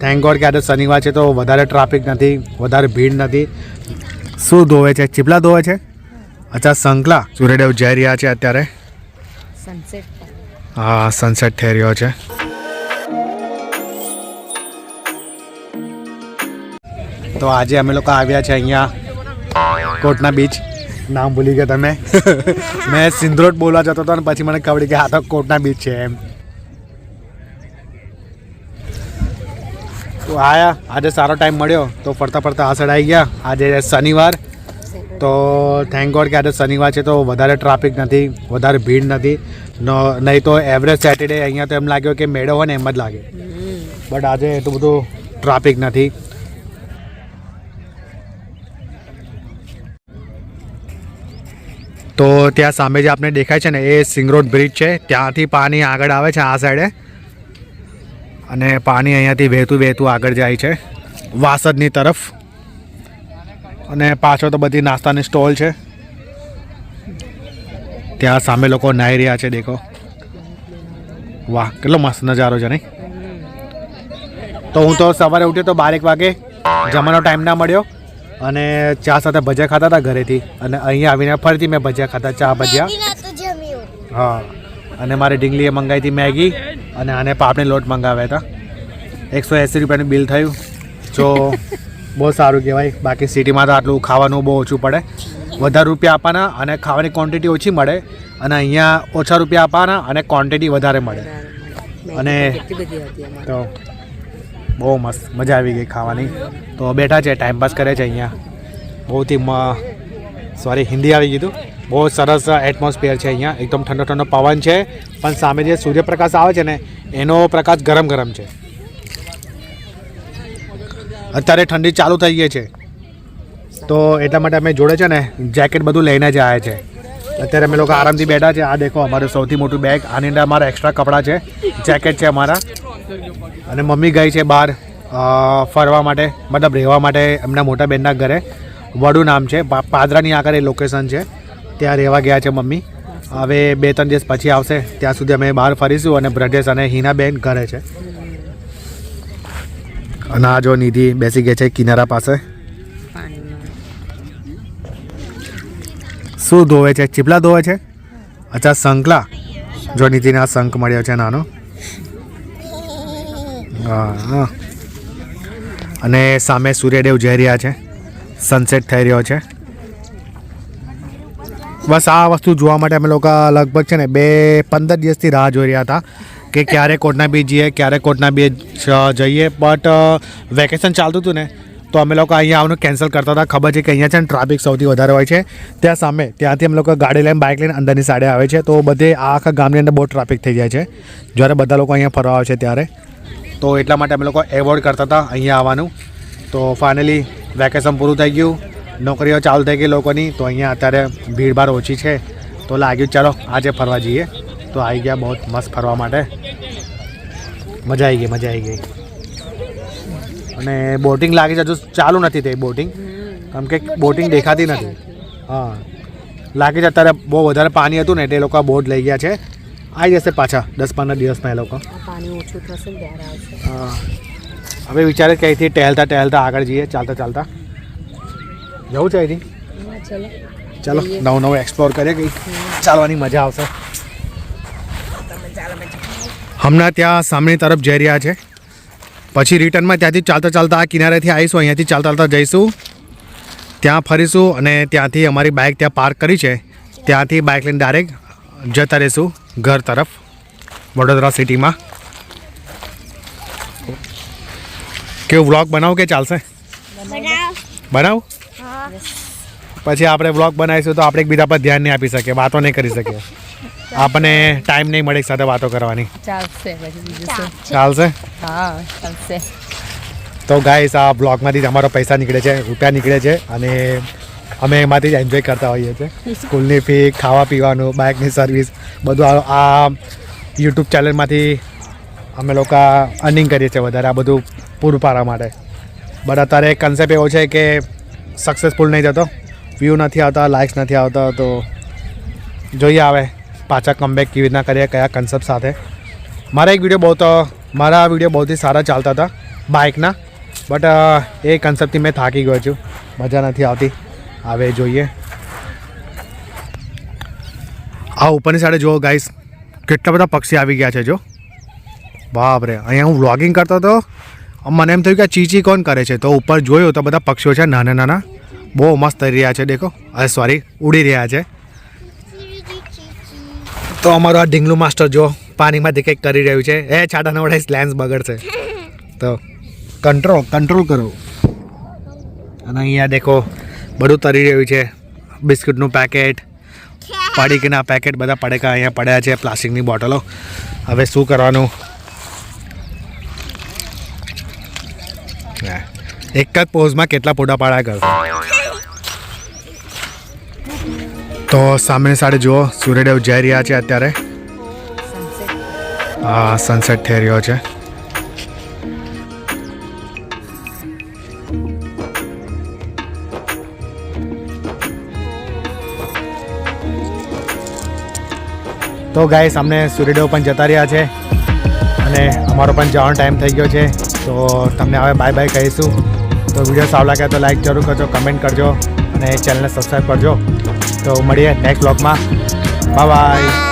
Thank God કે આજે શનિવાર છે તો વધારે ટ્રાફિક નથી, વધારે ભીડ નથી. શું ધોવે છે? ચીપલા ધોવે છે. અચ્છા, સંકલા. સૂર્યદેવ જઈ રહ્યા છે અત્યારે. હા, સનસેટ થઈ રહ્યો છે. તો આજે અમે લોકો આવ્યા છે અહીંયા કોટના બીચ. નામ ભૂલી ગયા તમે? મેં સિંધરોડ બોલવા જતો હતો અને પછી મને ખબર કે આ તો કોટના બીચ છે એમ. તો આયા, આજે સારો ટાઈમ મળ્યો તો ફરતા ફરતા આ સાઈડ આવી ગયા. આજે શનિવાર તો થેન્ક ગોડ કે આજે શનિવાર છે તો વધારે ટ્રાફિક નથી, વધારે ભીડ નથી. નહીં તો એવરેજ સેટરડે અહીંયા તો એમ લાગ્યો કે મેળો હોય ને એમ જ લાગે, બટ આજે એટલું બધું ટ્રાફિક નથી. તો ત્યાં સામે જે આપણે દેખાય છે ને એ સિંગરોડ બ્રિજ છે. ત્યાંથી પાણી આગળ આવે છે આ સાઈડે અને પાણી અહીંયાથી વહેતું વહેતું આગળ જાય છે વાસદની તરફ. અને પાછળ તો બધી નાસ્તાની સ્ટોલ છે. ત્યાં સામે લોકો નાહી રહ્યા છે, દેખો. વાહ, કેટલો મસ્ત નજારો છે નહીં? તો હું તો સવારે ઉઠ્યો તો 12 વાગે, જમવાનો ટાઈમ ના મળ્યો અને ચા સાથે ભજીયા ખાતા હતા ઘરેથી. અને અહીંયા આવીને ફરીથી મેં ભજીયા ખાતા, ચા ભજીયા. હા, અને મારે ઢીંગલીએ મંગાવી હતી મેગી અને આને પાપડી લોટ મંગાવ્યા હતા. 180 રૂપિયાનું બિલ થયું. જો બહુ સારું કહેવાય. બાકી સિટીમાં તો આટલું ખાવાનું બહુ ઓછું પડે, વધારે રૂપિયા આપવાના અને ખાવાની ક્વોન્ટિટી ઓછી મળે. અને અહીંયા ઓછા રૂપિયા આપવાના અને ક્વોન્ટિટી વધારે મળે. અને તો બહુ મસ્ત મજા આવી ગઈ ખાવાની. તો બેઠા છે, ટાઈમપાસ કરે છે અહીંયા. બહુથી હિન્દી આવી ગયું. બહુ સરસ એટમોસ્ફિયર છે અહીંયા. એકદમ ઠંડો ઠંડો પવન છે, પણ સામે જે સૂર્યપ્રકાશ આવે છે ને એનો પ્રકાશ ગરમ ગરમ છે. અત્યારે ઠંડી ચાલુ થઈ ગઈ છે તો એટલા માટે અમે જોડે છે ને જેકેટ બધું લઈને જ આવ્યા છે. અત્યારે અમે લોકો આરામથી બેઠા છે. આ દેખો અમારું સૌથી મોટું બેગ. આની અંદર અમારા એક્સ્ટ્રા કપડાં છે, જેકેટ છે અમારા. અને મમ્મી ગઈ છે બહાર ફરવા માટે, મતલબ રહેવા માટે એમના મોટા બહેનના ઘરે. વડુ નામ છે, પાદરાની આગળ એ લોકેશન છે. ત્યાં રહેવા ગયા છે મમ્મી. હવે 2-3 દિવસ પછી આવશે. ત્યાં સુધી અમે બહાર ફરીશું. અને બ્રજેશ અને હિનાબેન ઘરે છે. અને આ જો નિધિ બેસી ગઈ છે કિનારા પાસે. શું ધોવે છે? ચીપલા ધોવે છે. અચ્છા, સંકલા. જો નિધિને આ શંખ મળ્યો છે નાનો. હા, અને સામે સૂર્યદેવ જઈ રહ્યા છે, સનસેટ થઈ રહ્યો છે. બસ આ વસ્તુ જોવા માટે અમે લોકો લગભગ છે ને 15 દિવસથી રાહ જોઈ રહ્યા હતા કે ક્યારે કોટના બીચ જઈએ, ક્યારે કોટના બીચ જઈએ. બટ વેકેશન ચાલતું હતું ને તો અમે લોકો અહીંયા આવવાનું કેન્સલ કરતા હતા. ખબર છે કે અહીંયા છે ને ટ્રાફિક સૌથી વધારે હોય છે. ત્યાં સામે ત્યાંથી અમે લોકો ગાડી લઈને બાઇક લઈને અંદરની સાઈડે આવે છે તો બધે આખા ગામની અંદર બહુ ટ્રાફિક થઈ જાય છે જ્યારે બધા લોકો અહીંયા ફરવા આવે છે ત્યારે. તો એટલા માટે અમે લોકો એવોર્ડ કરતા હતા અહીંયા આવવાનું. તો ફાઇનલી વેકેશન પૂરું થઈ ગયું, નોકરીઓ ચાલુ થઈ ગઈ લોકોની. તો અહીંયા અત્યારે ભીડભાડ ઓછી છે તો લાગ્યું ચાલો આજે ફરવા જઈએ. તો આવી ગયા બહુ મસ્ત ફરવા માટે. મજા આવી ગઈ. અને બોટિંગ લાગે છે, હજુ ચાલુ નથી થઈ બોટિંગ, કેમ કે બોટિંગ દેખાતી નથી. હા, લાગે છે અત્યારે બહુ વધારે પાણી હતું ને એટલે એ લોકો બોટ લઈ ગયા છે. આવી જશે પાછા 10-15 દિવસમાં એ લોકો. હા, હવે વિચારે કે અહીંથી ટહેલતા આગળ જઈએ, ચાલતા જવું છે અહીંથી. ચાલો નવું એક્સપ્લોર કરીએ, કંઈ ચાલવાની મજા આવશે. હમણાં ત્યાં સામેની તરફ જઈ રહ્યા છે, પછી રિટર્નમાં ત્યાંથી ચાલતા આ કિનારેથી આવીશું, અહીંયાથી ચાલતા જઈશું, ત્યાં ફરીશું અને ત્યાંથી અમારી બાઇક ત્યાં પાર્ક કરી છે, ત્યાંથી બાઇક લઈને ડાયરેક્ટ જતા રહીશું ઘર તરફ વડોદરા સિટીમાં. કેવું વ્લોગ બનાવું કે ચાલશે? બનાવ. પછી આપણે વ્લોગ બનાવીશું તો આપણે એકબીજા પર ધ્યાન નહીં આપી શકીએ, વાતો નહીં કરી શકીએ, આપણને ટાઈમ નહીં મળે એક સાથે વાતો કરવાની. ચાલશે. તો ગાઈસ આ બ્લોગમાંથી જ અમારો પૈસા નીકળે છે, રૂપિયા નીકળે છે અને અમે એમાંથી જ એન્જોય કરતા હોઈએ છીએ. સ્કૂલની ફી, ખાવા પીવાનું, બાઇકની સર્વિસ, બધું આ યુટ્યુબ ચેનલમાંથી અમે લોકો અર્નિંગ કરીએ છીએ વધારે આ બધું પૂરું પાડવા માટે. બટ અત્યારે કન્સેપ્ટ એવો છે કે સક્સેસફુલ નહીં જતો, વ્યૂ નથી આવતા, લાઇક્સ નથી આવતા. તો જોઈએ આવે પાછા કમબેક કેવી રીતના કરીએ, કયા કન્સેપ્ટ સાથે. મારા વિડીયો બહુથી સારા ચાલતા હતા બાઇકના. બટ એ કન્સેપ્ટથી મેં થાકી ગયો છું, મજા નથી આવતી. હવે જોઈએ આ ઉપરની સાઈડે જુઓ ગાઈસ, કેટલા બધા પક્ષી આવી ગયા છે. જો બાપ રે, અહીંયા હું વ્લોગિંગ કરતો હતો, મને એમ થયું કે આ ચીચી કોણ કરે છે, તો ઉપર જોયું તો બધા પક્ષીઓ છે નાના નાના, બહુ મસ્ત તરી રહ્યા છે. દેખો, અરે સોરી, ઉડી રહ્યા છે. તો અમારો આ ઢીંગલું માસ્ટર જો પાણીમાંથી કંઈક કરી રહ્યું છે. એ છાટા નવડાઈશ, લેન્સ બગડશે, તો કંટ્રોલ કરો. અને અહીંયા દેખો બધું તરી રહ્યું છે. બિસ્કિટનું પેકેટ, પડીકના પેકેટ, બધા પડેકા અહીંયા પડ્યા છે, પ્લાસ્ટિકની બોટલો. હવે શું કરવાનું? એક જ પોઝમાં કેટલા ફોટા પાડ્યા કરશે. તો સામેની સાઈડે જુઓ, સૂર્યદેવ જઈ રહ્યા છે અત્યારે. હા, સનસેટ થઈ રહ્યો છે. તો ગાઈસ, અમને સૂર્યદેવ પણ જતા રહ્યા છે અને અમારો પણ જવાનો ટાઈમ થઈ ગયો છે. તો તમને હવે બાય બાય કહીશું. તો વિડીયો સારો લાગે તો લાઈક જરૂર કરજો, કમેન્ટ કરજો અને ચેનલને સબસ્ક્રાઈબ કરજો. તો મળીએ નેક્સ્ટ બ્લોગમાં. Bye bye.